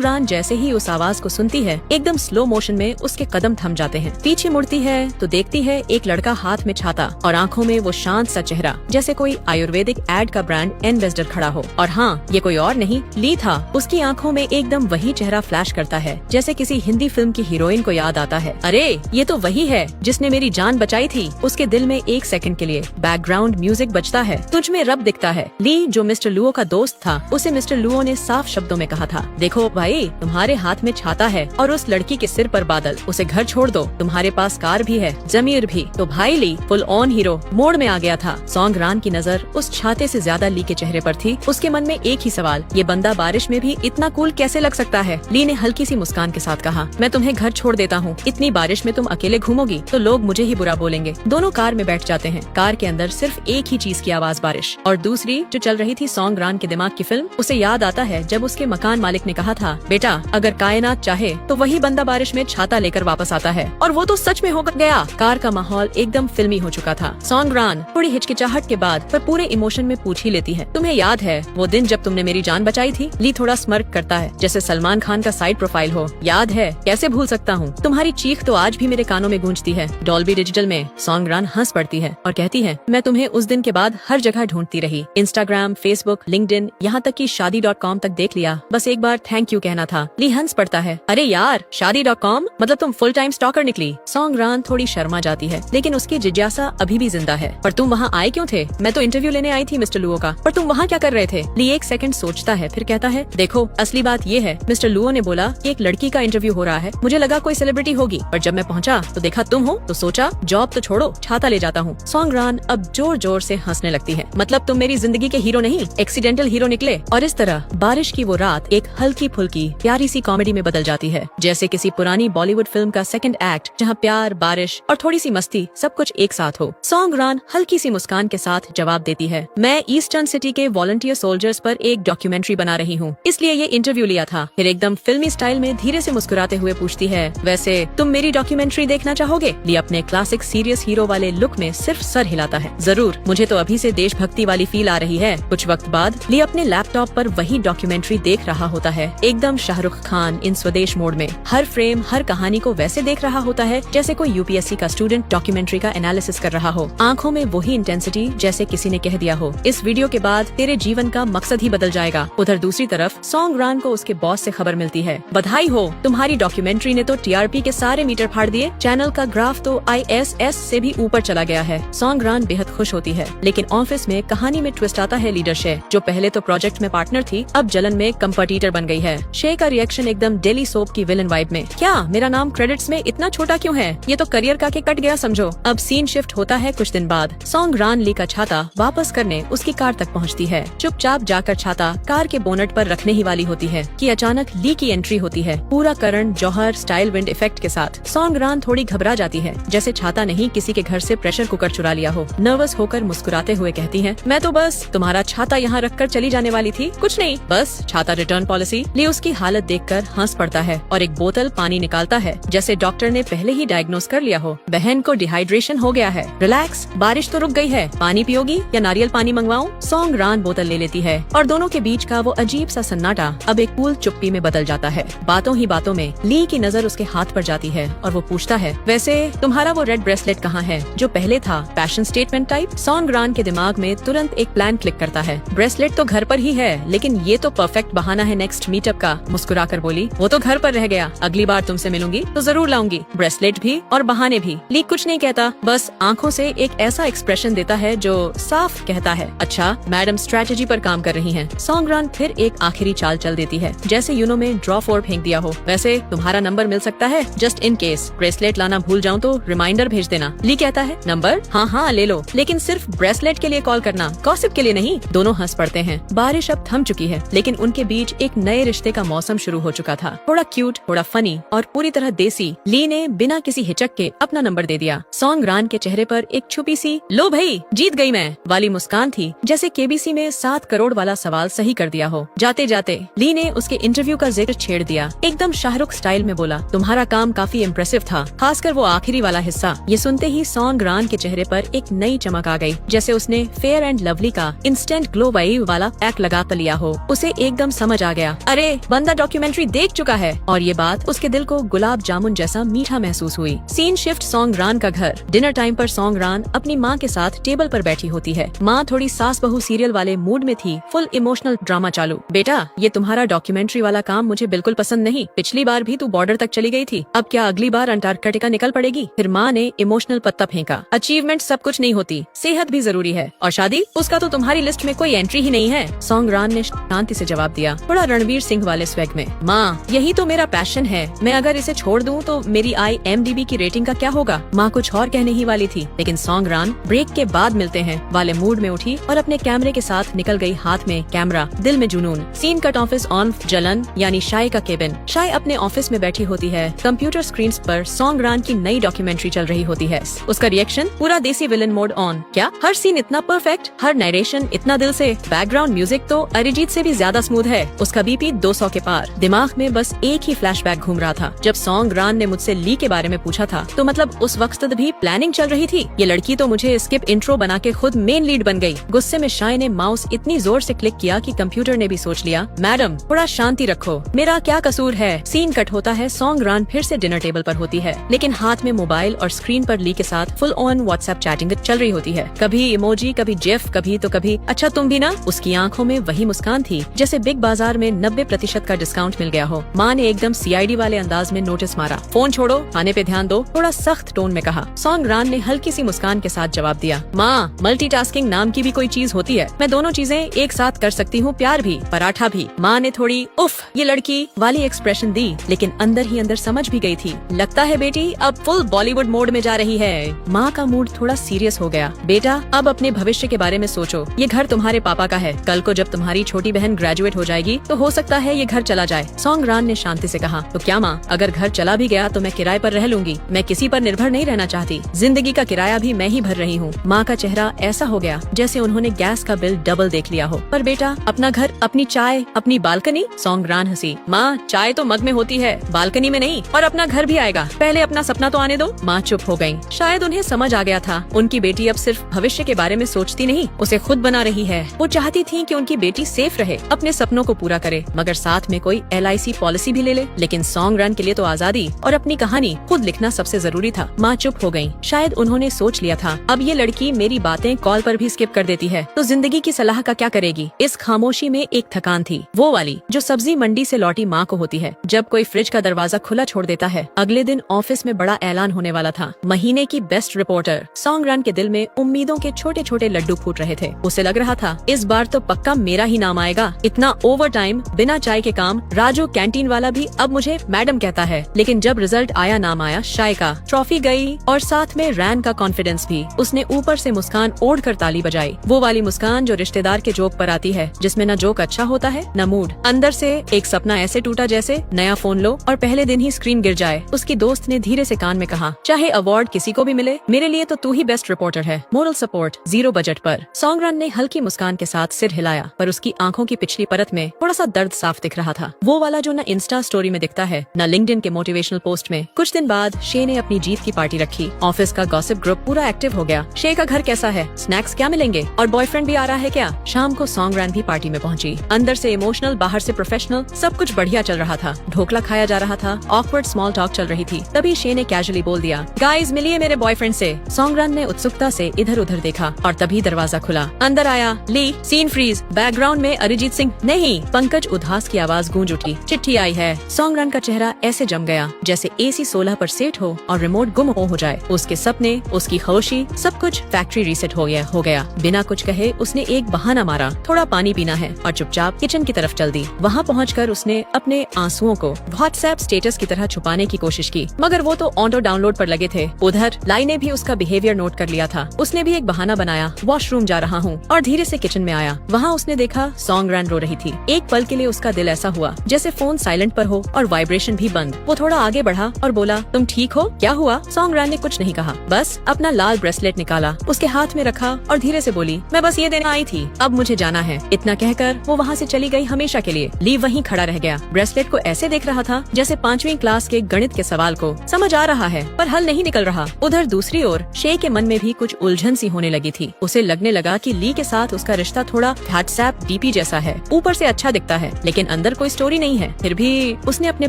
रान जैसे ही उस आवाज को सुनती है एकदम स्लो मोशन में उसके कदम थम जाते हैं। पीछे मुड़ती है तो देखती है एक लड़का हाथ में छाता और आंखों में वो शांत सा चेहरा, जैसे कोई आयुर्वेदिक एड का ब्रांड एम्बेसडर खड़ा हो। और हाँ, ये कोई और नहीं, ली था। उसकी आंखों में एकदम वही चेहरा फ्लैश करता है जैसे किसी हिंदी फिल्म की हीरोइन को याद आता है। अरे ये तो वही है जिसने मेरी जान बचाई थी। उसके दिल में एक सेकंड के लिए बैकग्राउंड म्यूजिक बजता है, तुझ में रब दिखता है। ली जो मिस्टर लुओ का दोस्त था, उसे मिस्टर लुओ ने साफ शब्दों में कहा था, देखो भाई, तुम्हारे हाथ में छाता है और उस लड़की के सिर पर बादल, उसे घर छोड़ दो, तुम्हारे पास कार भी है, जमीर भी। तो भाई ली फुल ऑन हीरो मोड में आ गया था। सॉन्ग रान की नजर उस छाते से ज्यादा ली के चेहरे पर थी। उसके मन में एक ही सवाल, ये बंदा बारिश में भी इतना कूल कैसे लग सकता है। ली ने हल्की सी मुस्कान के साथ कहा, मैं तुम्हें घर छोड़ देता हूँ, इतनी बारिश में तुम अकेले घूमोगी तो लोग मुझे ही बुरा बोलेंगे। दोनों कार में बैठ जाते हैं। कार के अंदर सिर्फ एक ही चीज की आवाज, बारिश। और दूसरी जो चल रही थी सॉन्ग रान के दिमाग की फिल्म। उसे याद आता है जब उसके मकान मालिक ने कहा था, बेटा अगर कायनात चाहे तो वही बंदा बारिश में छाता लेकर वापस आता है। और वो तो सच में हो गया। कार का माहौल एकदम फिल्मी हो चुका था। सॉन्ग रान थोड़ी हिचकिचाहट के बाद पर पूरे इमोशन में पूछ ही लेती है, तुम्हें याद है वो दिन जब तुमने मेरी जान बचाई थी। ली थोड़ा स्मर्क करता है जैसे सलमान खान का साइड प्रोफाइल हो। याद है, कैसे भूल सकता हूँ, तुम्हारी चीख तो आज भी मेरे कानों में गूंजती है। डॉल्बी डिजिटल में। सॉन्ग रान हंस पड़ती है और कहती है, मैं तुम्हें उस दिन के बाद हर जगह ढूंढती रही, इंस्टाग्राम, फेसबुक, लिंक्डइन, यहाँ तक कि शादी.com तक देख लिया, बस एक बार थैंक यू कहना था। ली हंस पड़ता है, अरे यार शादी.com मतलब तुम फुल टाइम स्टॉकर निकली। सॉन्ग रान थोड़ी शर्मा जाती है लेकिन उसकी जिज्ञासा अभी भी जिंदा है। पर तुम वहाँ आए क्यों थे? मैं तो इंटरव्यू लेने आई थी मिस्टर लुओ का, पर तुम वहाँ क्या कर रहे थे? ली एक सेकंड सोचता है फिर कहता है, देखो असली बात ये है, मिस्टर लुओ ने बोला कि एक लड़की का इंटरव्यू हो रहा है, मुझे लगा कोई सेलिब्रिटी होगी, पर जब मैं पहुँचा तो देखा तुम हो, तो सोचा जॉब तो छोड़ो, छाता ले जाता हूँ। सॉन्ग रान अब जोर जोर से हंसने लगती है, मतलब तुम मेरी जिंदगी के हीरो नहीं, एक्सीडेंटल हीरो निकले। और इस तरह बारिश की वो रात एक हल्की फुल्की प्यारी सी कॉमेडी में बदल जाती है, जैसे किसी पुरानी बॉलीवुड फिल्म का सेकंड एक्ट, जहाँ प्यार, बारिश और थोड़ी सी मस्ती सब कुछ एक साथ हो। सॉन्ग रान हल्की सी मुस्कान के साथ जवाब देती है, मैं ईस्टर्न सिटी के वॉलंटियर सोल्जर्स पर एक डॉक्यूमेंट्री बना रही हूँ, इसलिए ये इंटरव्यू लिया था। फिर एकदम फिल्मी स्टाइल में धीरे से मुस्कुराते हुए पूछती है, वैसे तुम मेरी डॉक्यूमेंट्री देखना चाहोगे? ली अपने क्लासिक सीरियस हीरो वाले लुक में सिर्फ सर हिलाता है, जरूर, मुझे तो अभी से देशभक्ति वाली फील आ रही है। कुछ वक्त बाद ली अपने लैपटॉप पर वही डॉक्यूमेंट्री देख रहा होता है, एकदम शाहरुख खान इन स्वदेश मोड में। हर फ्रेम, हर कहानी को वैसे देख रहा होता है जैसे कोई यूपीएससी का स्टूडेंट डॉक्यूमेंट्री का एनालिसिस कर रहा हो। आंखों में वही इंटेंसिटी जैसे किसी ने कह दिया हो, इस वीडियो के बाद तेरे जीवन का मकसद ही बदल जाएगा। उधर दूसरी तरफ सॉन्ग रान को उसके बॉस से खबर मिलती है, बधाई हो, तुम्हारी डॉक्यूमेंट्री ने तो टीआरपी के सारे मीटर फाड़ दिए, चैनल का ग्राफ तो ISS से भी ऊपर चला गया है। सॉन्ग रान बेहद खुश होती है, लेकिन ऑफिस में कहानी में ट्विस्ट आता है। लीडर शे, जो पहले तो प्रोजेक्ट में पार्टनर थी, अब जलन में कंपटीटर बन गई है। शे का रिएक्शन एकदम डेली सोप की विलन वाइब में, क्या मेरा नाम क्रेडिट्स में इतना छोटा क्यों है, ये तो करियर का के कट गया समझो। अब सीन शिफ्ट होता है कुछ दिन बाद। सॉन्ग रान ली का छाता वापस करने उसकी कार तक पहुंचती है। चुपचाप जाकर छाता कार के बोनट पर रखने ही वाली होती है कि अचानक ली की एंट्री होती है, पूरा Karan Johar style wind effect के साथ। सॉन्ग रान थोड़ी घबरा जाती है, जैसे छाता नहीं किसी के घर से प्रेशर कुकर चुरा लिया हो। नर्वस होकर मुस्कुराते हुए कहती है, मैं तो बस तुम्हारा छाता यहाँ रखकर चली जाने वाली थी, कुछ नहीं, बस छाता रिटर्न पॉलिसी। ली उसकी हालत देखकर हंस पड़ता है और एक बोतल पानी निकालता है, जैसे डॉक्टर ने पहले ही डायग्नोस कर लिया हो, बहन को डिहाइड्रेशन हो गया है, रिलैक्स, बारिश तो रुक गई है, पानी पियोगी या नारियल पानी मंगवाऊं? सॉन्ग रान बोतल ले लेती है और दोनों के बीच का वो अजीब सा सन्नाटा अब एक कूल चुप्पी में बदल जाता है। बातों ही बातों में ली की नजर उसके हाथ पर जाती है और वो पूछता है, वैसे तुम्हारा वो रेड ब्रेसलेट कहाँ है जो पहले था, पैशन स्टेटमेंट टाइप? सॉन्ग रान के दिमाग में तुरंत एक प्लान क्लिक करता है, ब्रेसलेट तो घर पर ही है, लेकिन ये तो परफेक्ट बहाना है नेक्स्ट मीटअप का। मुस्कुराकर बोली, वो तो घर पर रह गया, अगली बार तुमसे मिलूंगी तो जरूर लाऊंगी, ब्रेसलेट भी और बहाने भी। ली कुछ नहीं कहता, बस आंखों से एक ऐसा एक्सप्रेशन देता है जो साफ कहता है, अच्छा मैडम स्ट्रेटेजी पर काम कर रही हैं। सॉन्ग रान फिर एक आखिरी चाल चल देती है, जैसे यूनो में ड्रॉ 4 फेंक दिया हो। वैसे तुम्हारा नंबर मिल सकता है, जस्ट इन केस ब्रेसलेट लाना भूल जाऊँ तो रिमाइंडर भेज देना। ली कहता है, नंबर? हाँ हाँ ले लो, लेकिन सिर्फ ब्रेसलेट के लिए कॉल करना, गॉसिप के लिए नहीं। दोनों हंस पड़ते हैं। बारिश अब थम चुकी है, लेकिन उनके बीच एक नए रिश्ते का मौसम शुरू हो चुका था, थोड़ा क्यूट, थोड़ा फनी और पूरी तरह देसी। ली ने बिना किसी हिचक के अपना नंबर दे दिया। सॉन्ग रान के चेहरे पर एक छुपी सी लो भाई जीत गई मैं वाली मुस्कान थी, जैसे केबीसी में 7 करोड़ वाला सवाल सही कर दिया हो। जाते जाते ली ने उसके इंटरव्यू का जिक्र छेड़ दिया, एकदम शाहरुख स्टाइल में बोला, तुम्हारा काम काफी इम्प्रेसिव था, खासकर वो आखिरी वाला हिस्सा। ये सुनते ही सॉन्ग रान के चेहरे पर एक नई चमक आ गई, जैसे उसने फेयर एंड लवली का इंस्टेंट ग्लो वाइव वाला एक्ट लगा लिया हो। उसे एकदम समझ आ गया, अरे बंदा डॉक्यूमेंट्री देख चुका है। और ये बात उसके दिल को गुलाब जामुन जैसा मीठा महसूस हुई। सीन शिफ्ट सॉन्ग रान का घर। डिनर टाइम पर सॉन्ग रान अपनी माँ के साथ टेबल पर बैठी होती है। माँ थोड़ी सास बहू सीरियल वाले मूड में थी। फुल इमोशनल ड्रामा चालू। बेटा, ये तुम्हारा डॉक्यूमेंट्री वाला काम मुझे बिल्कुल पसंद नहीं। पिछली बार भी तू बॉर्डर तक चली गई थी, अब क्या अगली बार अंटार्कटिका निकल पड़ेगी? फिर माँ ने इमोशनल पत्ता फेंका। अचीवमेंट सब कुछ नहीं होती, सेहत भी जरूरी है। और शादी, उसका तो तुम्हारी लिस्ट में कोई एंट्री ही नहीं है। सॉन्ग रान ने शांति से जवाब दिया, थोड़ा रणवीर सिंह वाले स्वैग में। माँ, यही तो मेरा पैशन है। मैं अगर इसे छोड़ दूँ तो मेरी IMDb की रेटिंग का क्या होगा? माँ कुछ और कहने ही वाली थी, लेकिन सॉन्ग रान ब्रेक के बाद मिलते हैं वाले मूड में उठी और अपने कैमरे के साथ निकल गई। हाथ में कैमरा, दिल में जुनून। Scene cut office on. जलन यानी शाय का केबिन। शाय अपने ऑफिस में बैठी होती है। कंप्यूटर स्क्रीन पर सॉन्ग रान की नई डॉक्यूमेंट्री चल रही होती है। उसका रिएक्शन पूरा देसी विलन मोड ऑन। क्या हर सीन इतना परफेक्ट, हर नरेशन इतना दिल से। बैकग्राउंड म्यूजिक तो अरिजीत से भी ज्यादा स्मूथ है। उसका BP 200 के पार। दिमाग में बस एक ही फ्लैशबैक घूम रहा था। जब सॉन्ग रान ने मुझसे ली के बारे में पूछा था तो मतलब उस वक्त भी प्लानिंग चल रही थी। ये लड़की तो मुझे स्किप इंट्रो बना के खुद मेन लीड बन गई। गुस्से में शाय ने माउस इतनी जोर से क्लिक किया कि कंप्यूटर ने भी सोच लिया, मैडम थोड़ा शांति रखो, मेरा क्या कसूर है। सीन कट होता है। सॉन्ग रान फिर से डिनर टेबल पर होती है, लेकिन हाथ में मोबाइल और स्क्रीन पर ली के साथ फुल ऑन व्हाट्सएप चैटिंग चल रही होती है। कभी इमोजी, कभी जिफ, कभी तो कभी अच्छा तुम भी ना। उसकी आंखों में वही मुस्कान थी जैसे बिग बाजार में 90% का डिस्काउंट मिल गया हो। माँ ने एकदम CID वाले अंदाज में नोटिस मारा। फोन छोड़ो, खाने पे ध्यान दो, थोड़ा सख्त टोन में कहा। सॉन्ग रान ने हल्की सी मुस्कान के साथ जवाब दिया, माँ मल्टीटास्किंग नाम की भी कोई चीज होती है। मैं दोनों चीजें एक साथ कर सकती हूँ, प्यार भी, पराठा भी। माँ ने थोड़ी उफ ये लड़की वाली एक्सप्रेशन दी, लेकिन अंदर ही अंदर समझ भी गई थी, लगता है बेटी अब फुल बॉलीवुड मोड में जा रही है। माँ का मूड थोड़ा सीरियस हो गया। बेटा, अब अपने भविष्य के बारे में सोचो। ये घर तुम्हारे पापा का है। कल को जब तुम्हारी छोटी बहन ग्रेजुएट हो जाएगी तो हो सकता है ये घर चला जाए। सॉन्ग रान ने शांति से कहा, तो क्या माँ, अगर घर चला भी गया तो मैं किराए पर रह लूंगी। मैं किसी पर निर्भर नहीं रहना चाहती। जिंदगी का किराया भी मैं ही भर रही हूँ। माँ का चेहरा ऐसा हो गया जैसे उन्होंने गैस का बिल डबल देख लिया हो। पर बेटा, अपना घर, अपनी चाय, अपनी बालकनी। सॉन्ग रान हंसी, माँ चाय तो मग में होती है, बालकनी में नहीं। और अपना घर भी आएगा, पहले अपना सपना तो आने दो। माँ चुप हो गयी। शायद उन्हें समझ आ गया था, उनकी बेटी अब सिर्फ भविष्य के बारे में सोचती नहीं, उसे खुद बना रही है। वो चाहती थी कि उनकी बेटी सेफ रहे, अपने सपनों को पूरा करे, मगर साथ में कोई LIC पॉलिसी भी ले ले। लेकिन सॉन्ग रान के लिए तो आजादी और अपनी कहानी खुद लिखना सबसे जरूरी था। माँ चुप हो गयी। शायद उन्होंने सोच लिया था, अब ये लड़की मेरी बातें कॉल पर भी स्किप कर देती है तो जिंदगी की सलाह का क्या करेगी। इस खामोशी में एक थकान थी, वो वाली जो सब्जी मंडी से लौटी माँ को होती है जब कोई फ्रिज का दरवाजा खुला छोड़ देता है। अगले दिन ऑफिस में बड़ा ऐलान होने वाला था, महीने की बेस्ट रिपोर्टर। सॉन्ग रान के दिल में उम्मीदों के छोटे छोटे लड्डू फूट रहे थे। उसे लग रहा था इस बार तो पक्का मेरा ही नाम आएगा। इतना ओवर टाइम, बिना चाय के काम, राजू कैंटीन वाला भी अब मुझे मैडम कहता है। लेकिन जब रिजल्ट आया, नाम आया शाय का, ट्रॉफी गई और साथ में रैन का कॉन्फिडेंस भी। उसने ऊपर से मुस्कान ओढ़ कर ताली बजाई, वो वाली मुस्कान जो रिश्तेदार के जोक पर आती है, जिसमें न जोक अच्छा होता है न मूड। अंदर से एक सपना ऐसे टूटा जैसे नया फोन लो और पहले दिन ही स्क्रीन गिर जाए। उसकी दोस्त ने धीरे से कान में कहा, चाहे अवार्ड किसी को भी मिले, मेरे लिए तो तू ही बेस्ट रिपोर्टर है। मोरल सपोर्ट 0 बजट पर। सॉन्ग रान ने हल्की मुस्कान के साथ सिर हिलाया, पर उसकी आंखों की पिछली परत में थोड़ा सा दर्द साफ दिख रहा था, वो वाला जो न इंस्टा स्टोरी में दिखता है न लिंक्डइन के मोटिवेशनल पोस्ट में। कुछ दिन बाद शे ने अपनी जीत की पार्टी रखी। ऑफिस का गॉसिप ग्रुप पूरा एक्टिव हो गया। शे का घर कैसा है, स्नैक्स क्या मिलेंगे और बॉयफ्रेंड भी आ रहा है क्या। शाम को सॉन्ग रान भी पार्टी में पहुंची। अंदर से इमोशनल, बाहर से प्रोफेशनल, सब कुछ बढ़िया चल रहा था। ढोकला खाया जा रहा था, ऑकवर्ड स्मॉल टॉक चल रही थी। तभी शे ने कैजुअली बोल दिया, गाइस मिलिए मेरे बॉयफ्रेंड से। सॉन्ग रान ने उत्सुकता से इधर उधर देखा और तभी दरवाजा खुला। अंदर आया ली। Scene freeze. बैकग्राउंड में अरिजीत सिंह नहीं, पंकज उदास की आवाज गूंज उठी, चिट्ठी आई है। सॉन्ग रान का चेहरा ऐसे जम गया जैसे AC 16 पर सेट हो और रिमोट गुम हो जाए। उसके सपने, उसकी खामोशी, सब कुछ फैक्ट्री रीसेट हो गया। बिना कुछ कहे उसने एक बहाना मारा, थोड़ा पानी पीना है, और चुपचाप किचन की तरफ चल दी। वहाँ पहुँचकर उसने अपने आंसुओं को व्हाट्सएप स्टेटस की तरह छुपाने की कोशिश की, मगर वो तो ऑटो डाउनलोड पर लगे थे। उधर लाई ने भी उसका बिहेवियर नोट कर लिया था। उसने भी एक बहाना बनाया, वॉशरूम जा रहा हूँ, और धीरे से किचन में आया। वहाँ उसने देखा सॉन्ग रान रो रही थी। एक पल के लिए उसका दिल ऐसा हुआ जैसे फोन साइलेंट पर हो और वाइब्रेशन भी बंद। वो थोड़ा आगे बढ़ा और बोला, तुम ठीक हो, क्या हुआ। सॉन्ग रान ने कुछ नहीं कहा, बस अपना लाल ब्रेसलेट निकाला, उसके हाथ में रखा और धीरे से बोली, मैं बस ये देने आई थी, अब मुझे जाना है। इतना कहकर वो वहाँ से चली गई हमेशा के लिए। ली वहीं खड़ा रह गया, ब्रेसलेट को ऐसे देख रहा था जैसे 5वीं क्लास के गणित के सवाल को समझ आ रहा है पर हल नहीं निकल रहा। उधर दूसरी ओर शे के मन में भी कुछ उलझन सी होने लगी थी। उसे लगने लगा कि ली के साथ उसका रिश्ता थोड़ा व्हाट्सएप DP जैसा है, ऊपर से अच्छा दिखता है लेकिन अंदर कोई स्टोरी नहीं है। फिर भी उसने अपने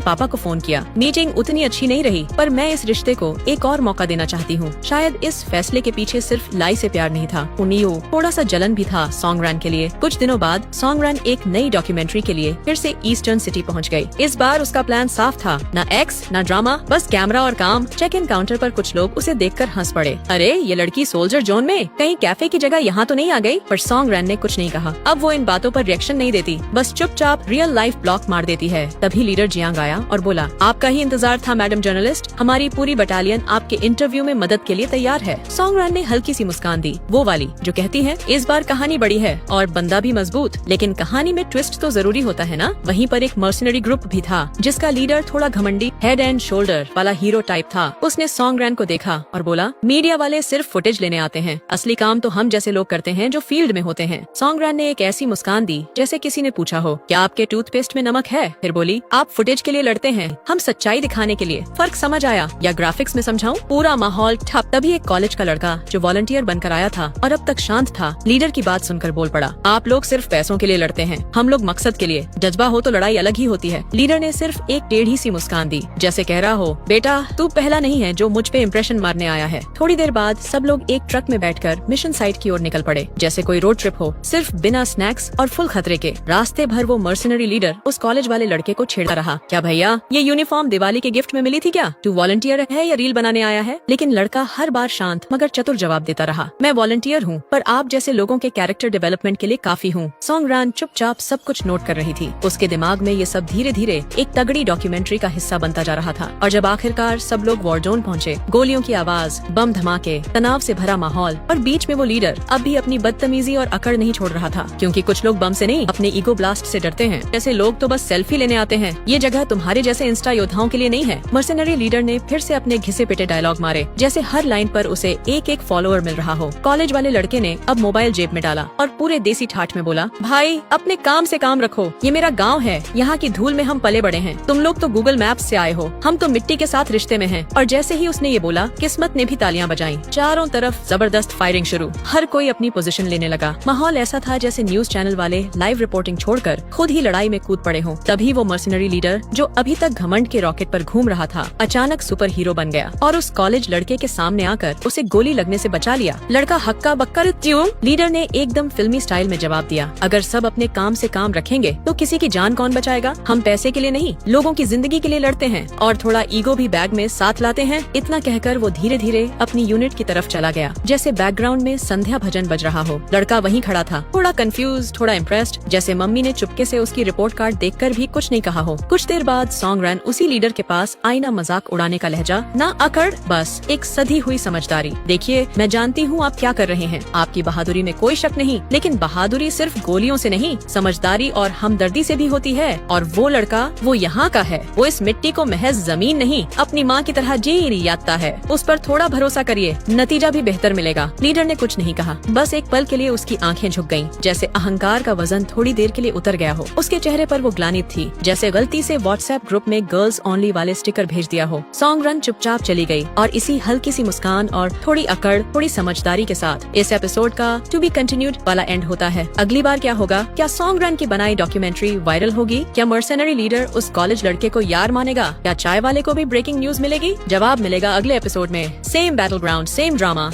पापा को फोन किया। मीटिंग उतनी अच्छी नहीं रही, पर मैं इस रिश्ते को एक और मौका देना चाहती हूँ। शायद इस फैसले के पीछे सिर्फ लाई से प्यार नहीं था, उनियो थोड़ा सा जलन भी था सॉन्गरैन के लिए। कुछ दिनों बाद सॉन्गरैन एक नई डॉक्यूमेंट्री के लिए फिर से ईस्टर्न सिटी पहुँच गयी। इस बार उसका प्लान साफ था, न एक्स न ड्रामा, बस कैमरा और काम। चेक इन काउंटर पर कुछ लोग उसे देखकर हंस पड़े। अरे ये लड़की सोल्जर जोन में कहीं कैफे की जगह यहाँ तो नहीं आ गई? पर सॉन्गरैन ने कुछ नहीं कहा। अब वो इन बातों पर रिएक्शन नहीं देती, बस चुपचाप रियल लाइफ ब्लॉक मार देती है। तभी लीडर जियांग आया और बोला, आपका ही इंतजार था मैडम जर्नलिस्ट, हमारी पूरी बटालियन आपके इंटरव्यू में मदद के लिए तैयार है। सॉन्गरैन ने हल्की सी मुस्कान दी, वो वाली जो कहती है इस बार कहानी बड़ी है और बंदा भी मजबूत, लेकिन कहानी में ट्विस्ट तो जरूरी होता है ना। वहीं पर एक मर्सनरी ग्रुप भी था जिसका लीडर थोड़ा घमंडी हेड एंड शोल्डर वाला हीरो टाइप था। उसने सॉन्गरैन को देखा और बोला, मीडिया वाले सिर्फ फुटेज लेने आते हैं, असली काम तो हम जैसे लोग करते हैं जो फील्ड में होते हैं। सॉन्गरैन ने एक ऐसी मुस्कान दी जैसे किसी ने पूछा हो, क्या आपके टूथपेस्ट में नमक है? फिर बोली, आप फुटेज के लिए लड़ते हैं, हम सच्चाई दिखाने के लिए। फर्क समझ आया या ग्राफिक्स में समझाऊं? पूरा माहौल ठप। तभी एक कॉलेज का लड़का जो वॉलंटियर बनकर आया था और अब तक शांत था, लीडर की बात सुनकर बोल पड़ा, आप लोग सिर्फ पैसों के लिए लड़ते हैं, हम लोग मकसद के लिए। जज्बा हो तो लड़ाई अलग ही होती है। लीडर ने सिर्फ एक टेढ़ी सी मुस्कान दी, जैसे कह रहा हो, बेटा तू पहला नहीं है जो मुझ पे इम्प्रेशन मारने आया है। थोड़ी देर बाद सब लोग एक ट्रक में बैठकर मिशन साइट की ओर निकल पड़े, जैसे कोई रोड ट्रिप हो, सिर्फ बिना स्नैक्स और फुल खतरे के। रास्ते भर वो मर्सनरी लीडर उस कॉलेज वाले लड़के को छेड़ता रहा, क्या भैया ये यूनिफॉर्म दिवाली के गिफ्ट में मिली थी क्या? तू वॉलंटियर है या रील बनाने आया है? लेकिन लड़का हर बार शांत मगर चतुर जवाब देता रहा, मैं वॉलंटियर हूँ, पर आप जैसे लोगों के कैरेक्टर डेवलपमेंट के लिए काफी हूँ। सॉन्गरैन चुपचाप सब कुछ नोट कर रही थी। उसके दिमाग में ये सब धीरे धीरे एक तगड़ी डॉक्यूमेंट्री का हिस्सा बनता जा रहा था। और जब आखिरकार सब लोग वॉरजोन पहुँचे, गोलियों की आवाज, बम धमाके, तनाव से भरा माहौल और बीच में वो लीडर अब भी अपनी बदतमीजी और अकड़ नहीं छोड़ रहा था, क्योंकि कुछ लोग बम से नहीं अपने ईगो ब्लास्ट से डरते हैं। जैसे लोग तो बस सेल्फी लेने आते हैं, ये जगह तुम्हारे जैसे इंस्टा योद्धाओं के लिए नहीं है। मर्सनरी लीडर ने फिर से अपने घिसे पिटे डायलॉग मारे, जैसे हर लाइन पर उसे एक एक फॉलोअर मिल रहा हो। कॉलेज वाले लड़के ने अब मोबाइल जेब में डाला और पूरे देसी ठाठ में बोला, भाई अपने काम से काम रखो, ये मेरा गाँव है, यहाँ की धूल में हम पले बड़े हैं, तुम लोग तो गूगल मैप से आए हो, हम तो मिट्टी के साथ रिश्ते में हैं। और जैसे ही उसने ये बोला, किस्मत ने भी तालियां बजाई। चारों तरफ जबरदस्त फायरिंग शुरू, हर कोई अपनी पोजीशन लेने लगा। माहौल ऐसा था जैसे न्यूज चैनल वाले लाइव रिपोर्टिंग छोड़कर खुद ही लड़ाई में कूद पड़े हों। तभी वो मर्सनरी लीडर जो अभी तक घमंड के रॉकेट पर घूम रहा था, अचानक सुपर हीरो बन गया और उस कॉलेज लड़के के सामने आकर उसे गोली लगने से बचा लिया। लड़का हक्का बक्का क्यों? लीडर ने एकदम फिल्मी स्टाइल में जवाब दिया, अगर सब अपने काम से काम रखेंगे तो किसी की जान कौन बचाएगा? हम पैसे के लिए नहीं, लोगों की जिंदगी के लिए लड़ते हैं और थोड़ा ईगो भी बैग में साथ लाते हैं। इतना कहकर वो धीरे धीरे अपनी यूनिट की तरफ चला गया, जैसे बैकग्राउंड में संध्या भजन बज रहा हो। लड़का वहीं खड़ा था, थोड़ा कंफ्यूज, थोड़ा इम्प्रेस्ड, जैसे मम्मी ने चुपके से उसकी रिपोर्ट कार्ड देखकर भी कुछ नहीं कहा हो। कुछ देर बाद सॉन्गरैन उसी लीडर के पास आईना मजाक उड़ाने का लहजा, ना अकड़, बस एक सधी हुई समझदारी। देखिए मैं जानती हूँ आप क्या कर रहे हैं, आपकी बहादुरी में कोई शक नहीं, लेकिन बहादुरी सिर्फ गोलियों से नहीं, समझदारी और हमदर्दी से भी होती है। और वो लड़का वो यहाँ का है, वो इस मिट्टी को महज जमीन नहीं अपनी माँ की तरह जी यादता है। उस पर थोड़ा भरोसा करिए, नतीजा भी बेहतर मिलेगा। लीडर ने कुछ नहीं कहा, बस एक पल के लिए उसकी आंखें झुक गईं, जैसे अहंकार का वजन थोड़ी देर के लिए उतर गया हो। उसके चेहरे पर वो ग्लानि थी, जैसे गलती से व्हाट्सएप ग्रुप में गर्ल्स ओनली वाले स्टिकर भेज दिया हो। सॉन्गरैन चुपचाप चली गई और इसी हल्की सी मुस्कान और थोड़ी अकड़, थोड़ी समझदारी के साथ इस एपिसोड का टू बी कंटिन्यूड वाला एंड होता है। अगली बार क्या होगा? क्या सॉन्गरैन की बनाई डॉक्यूमेंट्री वायरल होगी? क्या मर्सनरी लीडर उस कॉलेज लड़के को यार मानेगा? क्या चाय वाले को भी ब्रेकिंग न्यूज मिलेगी? जवाब मिलेगा अगले एपिसोड में। Same battle ground, same drama.